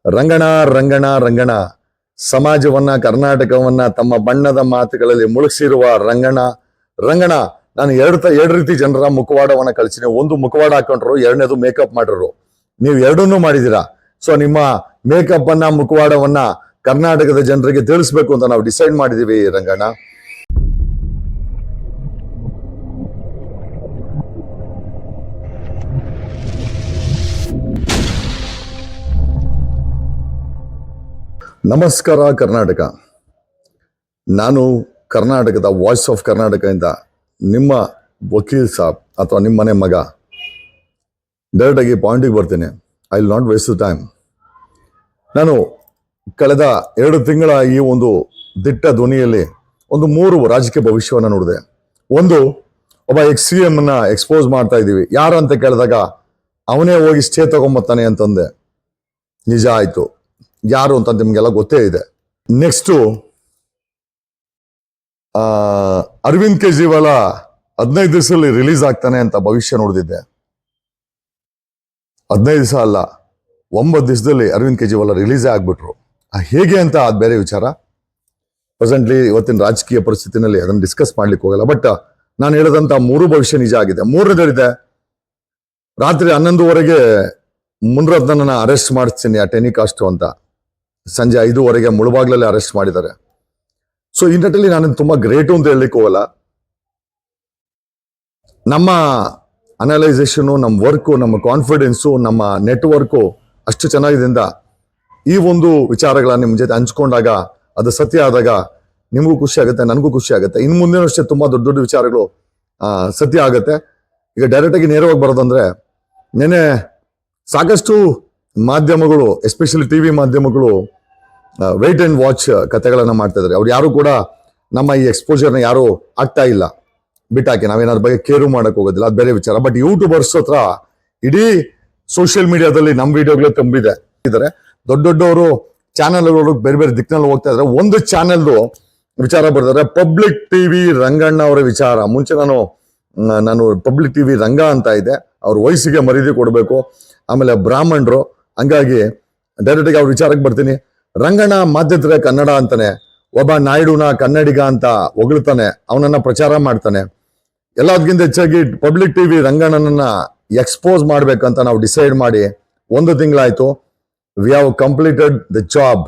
ರಂಗಣ ರಂಗಣ ರಂಗಣ ಸಮಾಜವನ್ನ ಕರ್ನಾಟಕವನ್ನ ತಮ್ಮ ಬಣ್ಣದ ಮಾತುಗಳಲ್ಲಿ ಮುಳುಗಿಸಿರುವ ರಂಗಣ ರಂಗಣ. ನಾನು ಎರಡು ರೀತಿ ಜನರ ಮುಖವಾಡವನ್ನ ಕಳಿಸಿನಿ. ಒಂದು ಮುಖವಾಡ ಹಾಕೊಂಡ್ರು, ಎರಡನೇದು ಮೇಕಪ್ ಮಾಡಿದ್ರು. ನೀವು ಎರಡನ್ನೂ ಮಾಡಿದೀರಾ. ಸೊ ನಿಮ್ಮ ಮೇಕಪ್ ಅನ್ನ ಮುಖವಾಡವನ್ನ ಕರ್ನಾಟಕದ ಜನರಿಗೆ ತಿಳಿಸ್ಬೇಕು ಅಂತ ನಾವು ಡಿಸೈಡ್ ಮಾಡಿದೀವಿ ರಂಗಣ್ಣ. ನಮಸ್ಕಾರ ಕರ್ನಾಟಕ. ನಾನು ಕರ್ನಾಟಕದ ವಾಯ್ಸ್ ಆಫ್ ಕರ್ನಾಟಕದಿಂದ ನಿಮ್ಮ ವಕೀಲ್ ಸಾಬ್ ಅಥವಾ ನಿಮ್ಮ ಮನೆ ಮಗ. ಡೈರೆಕ್ಟಾಗಿ ಪಾಯಿಂಟಿಗೆ ಬರ್ತೀನಿ. I will not waste the time. ನಾನು ಕಳೆದ 2 ತಿಂಗಳ ಈ ಒಂದು ದಿಟ್ಟ ಧ್ವನಿಯಲ್ಲಿ ಒಂದು 3 ರಾಜಕೀಯ ಭವಿಷ್ಯವನ್ನು ನೋಡಿದೆ. ಒಂದು, ಒಬ್ಬ CM ಅನ್ನ ಎಕ್ಸ್ಪೋಸ್ ಮಾಡ್ತಾ ಇದ್ದೀವಿ. ಯಾರು ಅಂತ ಕೇಳಿದಾಗ ಅವನೇ ಹೋಗಿ ಸ್ಟೇ ತಗೊಂಬರ್ತಾನೆ ಅಂತಂದೆ. ನಿಜ ಆಯ್ತು. ಯಾರು ಅಂತ ನಿಮ್ಗೆಲ್ಲ ಗೊತ್ತೇ ಇದೆ. ನೆಕ್ಸ್ಟು, ಅರವಿಂದ್ ಕೇಜ್ರಿವಾಲ 15 ದಿವಸದಲ್ಲಿ ರಿಲೀಸ್ ಆಗ್ತಾನೆ ಅಂತ ಭವಿಷ್ಯ ನೋಡಿದ್ದೆ. 15 ದಿವಸ ಅಲ್ಲ, 9 ದಿವಸದಲ್ಲಿ ಅರವಿಂದ್ ಕೇಜ್ರಿವಾಲ ರಿಲೀಸೇ ಆಗ್ಬಿಟ್ರು. ಹೇಗೆ ಅಂತ ಅದು ಬೇರೆ ವಿಚಾರ. ಪ್ರೆಸೆಂಟ್ಲಿ ಇವತ್ತಿನ ರಾಜಕೀಯ ಪರಿಸ್ಥಿತಿನಲ್ಲಿ ಅದನ್ನು ಡಿಸ್ಕಸ್ ಮಾಡ್ಲಿಕ್ಕೆ ಹೋಗಲ್ಲ. ಬಟ್ ನಾನು ಹೇಳಿದಂತ 3 ಭವಿಷ್ಯ ನಿಜ ಆಗಿದೆ. 3ನೇದಿದೆ, ರಾತ್ರಿ 11:30ಗೆ ಮುನ್ರತ್ನನ್ನ ಅರೆಸ್ಟ್ ಮಾಡಿಸ್ತೀನಿ ಆ ಟೆನಿಕಾಸ್ಟ್ ಅಂತ. ಸಂಜೆ 5:15 ಮುಳುಬಾಗ್ಲಲ್ಲಿ ಅರೆಸ್ಟ್ ಮಾಡಿದ್ದಾರೆ. ಸೊ ಈ ನಿಟ್ಟಿನಲ್ಲಿ ನಾನು ತುಂಬಾ ಗ್ರೇಟು ಅಂತ ಹೇಳಲಿಕ್ಕೆ ಹೋಗಲ್ಲ. ನಮ್ಮ ಅನಲೈಸೇಷನು, ನಮ್ಮ ವರ್ಕು, ನಮ್ಮ ಕಾನ್ಫಿಡೆನ್ಸು, ನಮ್ಮ ನೆಟ್ವರ್ಕು ಅಷ್ಟು ಚೆನ್ನಾಗಿದ್ದರಿಂದ ಈ ಒಂದು ವಿಚಾರಗಳನ್ನ ನಿಮ್ಮ ಜೊತೆ ಹಂಚ್ಕೊಂಡಾಗ ಅದು ಸತ್ಯ ಆದಾಗ ನಿಮಗೂ ಖುಷಿ ಆಗುತ್ತೆ, ನನಗೂ ಖುಷಿ ಆಗುತ್ತೆ. ಇನ್ನು ಮುಂದಿನ ಅಷ್ಟೇ ತುಂಬಾ ದೊಡ್ಡ ದೊಡ್ಡ ವಿಚಾರಗಳು ಸತ್ಯ ಆಗುತ್ತೆ. ಈಗ ಡೈರೆಕ್ಟಾಗಿ ನೇರವಾಗಿ ಬರೋದಂದ್ರೆ, ನೆನೆ ಸಾಕಷ್ಟು ಮಾಧ್ಯಮಗಳು, ಎಸ್ಪೆಷಲಿ TV ಮಾಧ್ಯಮಗಳು ವೇಟ್ ಅಂಡ್ ವಾಚ್ ಕಥೆಗಳನ್ನ ಮಾಡ್ತಾ ಇದ್ದಾರೆ. ಅವ್ರು ಯಾರು ಕೂಡ ನಮ್ಮ ಈ ಎಕ್ಸ್ಪೋಜರ್ನ ಯಾರು ಆಗ್ತಾ ಇಲ್ಲ. ಬಿಟ್ಟಾಕಿ ನಾವೇನಾದ್ರ ಬಗ್ಗೆ ಕೇರು ಮಾಡಕ್ ಹೋಗೋದಿಲ್ಲ, ಅದು ಬೇರೆ ವಿಚಾರ. ಬಟ್ ಯೂಟ್ಯೂಬರ್ಸ್ ಹತ್ರ ಇಡೀ ಸೋಷಿಯಲ್ ಮೀಡಿಯಾದಲ್ಲಿ ನಮ್ಮ ವಿಡಿಯೋಗಳೇ ತುಂಬಿದೆ ಇದ್ದಾರೆ. ದೊಡ್ಡ ದೊಡ್ಡವರು ಚಾನೆಲ್ಗಳು ಬೇರೆ ಬೇರೆ ದಿಕ್ಕಿನಲ್ಲಿ ಹೋಗ್ತಾ ಇದ್ದಾರೆ. ಒಂದು ಚಾನೆಲ್ದು ವಿಚಾರ ಬರ್ತಾರೆ, ಪಬ್ಲಿಕ್ TV ರಂಗಣ್ಣ ಅವರ ವಿಚಾರ. ಮುಂಚೆ ನಾನು ಪಬ್ಲಿಕ್ TV ರಂಗ ಅಂತ ಇದೆ. ಅವ್ರ ವಯಸ್ಸಿಗೆ ಮರ್ಯಾದೆ ಕೊಡಬೇಕು. ಆಮೇಲೆ ಬ್ರಾಹ್ಮಣರು, ಹಂಗಾಗಿ ಡೈರೆಕ್ಟಾಗಿ ಅವ್ರ ವಿಚಾರಕ್ಕೆ ಬರ್ತೀನಿ. ರಂಗಣ್ಣ ಮಾಧ್ಯಮದ ಕನ್ನಡ ಅಂತಾನೆ, ಒಬ್ಬ ನಾಯ್ಡುನ ಕನ್ನಡಿಗ ಅಂತ ಹೊಗಳ್ತಾನೆ, ಅವನನ್ನ ಪ್ರಚಾರ ಮಾಡ್ತಾನೆ. ಎಲ್ಲದಕ್ಕಿಂತ ಹೆಚ್ಚಾಗಿ ಪಬ್ಲಿಕ್ TV ರಂಗಣ್ಣನನ್ನ ಎಕ್ಸ್ಪೋಸ್ ಮಾಡ್ಬೇಕಂತ ನಾವು ಡಿಸೈಡ್ ಮಾಡಿ 1 ತಿಂಗಳಾಯ್ತು. We have completed the job.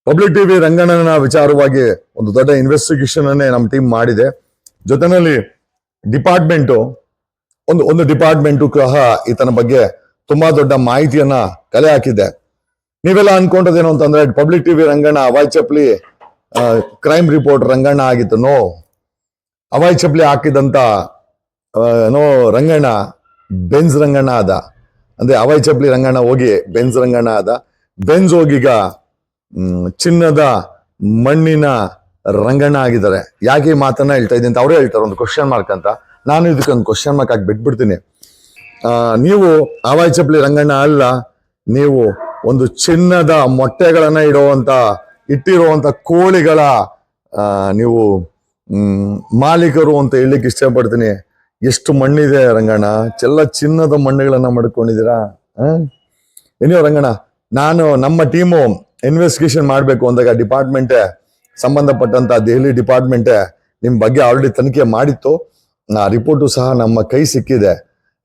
Public TV ರಂಗಣ್ಣನ ವಿಚಾರವಾಗಿ ಒಂದು ದೊಡ್ಡ ಇನ್ವೆಸ್ಟಿಗೇಷನ್ ಅನ್ನೇ ನಮ್ಮ ಟೀಮ್ ಮಾಡಿದೆ. ಜೊತೆನಲ್ಲಿ ಡಿಪಾರ್ಟ್ಮೆಂಟು ಒಂದು ಡಿಪಾರ್ಟ್ಮೆಂಟು ಸಹ ಈತನ ಬಗ್ಗೆ ತುಂಬಾ ದೊಡ್ಡ ಮಾಹಿತಿಯನ್ನ ಕಲೆ ಹಾಕಿದೆ. ನೀವೆಲ್ಲ ಅನ್ಕೊಂಡದೇನು ಅಂತಂದ್ರೆ public TV Ranganna ಅವಾಯ್ ಚಪ್ಲಿ crime report Ranganna ಆಗಿತ್ತು. ನೋ, ಅವಾಯ್ ಚಪ್ಲಿ ಹಾಕಿದಂತ ರಂಗಣ್ಣ ಬೆನ್ಸ್ ರಂಗಣ್ಣ ಆದ. ಅಂದ್ರೆ ಅವಾಯ್ ಚಪ್ಲಿ ರಂಗಣ್ಣ ಹೋಗಿ ಬೆನ್ಸ್ ರಂಗಣ್ಣ ಆದ. ಬೆನ್ಸ್ ಹೋಗೀಗ ಚಿನ್ನದ ಮಣ್ಣಿನ ರಂಗಣ್ಣ ಆಗಿದ್ದಾರೆ. ಯಾಕೆ ಈ ಮಾತನ್ನ ಹೇಳ್ತಾ ಇದ್ದೀನಿ ಅಂತ ಅವರೇ ಹೇಳ್ತಾರೆ, ಒಂದು ಕ್ವಶನ್ ಮಾರ್ಕ್ ಅಂತ. ನಾನು ಇದಕ್ಕೊಂದು ಕ್ವಶನ್ ಮಾರ್ಕ್ ಹಾಕಿ ಬಿಟ್ಬಿಡ್ತೀನಿ. ನೀವು ಅವಾಯ್ ಚಪ್ಲಿ ರಂಗಣ್ಣ ಅಲ್ಲ, ನೀವು ಒಂದು ಚಿನ್ನದ ಮೊಟ್ಟೆಗಳನ್ನ ಇಟ್ಟಿರುವಂತ ಕೋಳಿಗಳ ನೀವು ಮಾಲೀಕರು ಅಂತ ಹೇಳಲಿಕ್ಕೆ ಇಷ್ಟಪಡ್ತೀನಿ. ಎಷ್ಟು ಮಣ್ಣಿದೆ ರಂಗಣ್ಣ, ಚಿನ್ನದ ಮಣ್ಣುಗಳನ್ನ ಮಾಡ್ಕೊಂಡಿದ್ದೀರಾ. ಏನೋ ರಂಗಣ್ಣ, ನಮ್ಮ ಟೀಮು ಇನ್ವೆಸ್ಟಿಗೇಷನ್ ಮಾಡ್ಬೇಕು ಅಂದಾಗ ಡಿಪಾರ್ಟ್ಮೆಂಟೇ, ಸಂಬಂಧಪಟ್ಟಂತ ದೆಹಲಿ ಡಿಪಾರ್ಟ್ಮೆಂಟೇ ನಿಮ್ ಬಗ್ಗೆ ಆಲ್ರೆಡಿ ತನಿಖೆ ಮಾಡಿತ್ತು. ಆ ರಿಪೋರ್ಟು ಸಹ ನಮ್ಮ ಕೈ ಸಿಕ್ಕಿದೆ.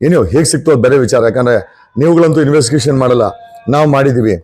ಏನೋ ಹೇಗೆ ಸಿಕ್ತು ಅದು ಬೇರೆ ವಿಚಾರ. ಯಾಕಂದ್ರೆ ನೀವುಗಳಂತೂ ಇನ್ವೆಸ್ಟಿಗೇಷನ್ ಮಾಡಲ್ಲ, ನಾವು ಮಾಡಿದೀವಿ.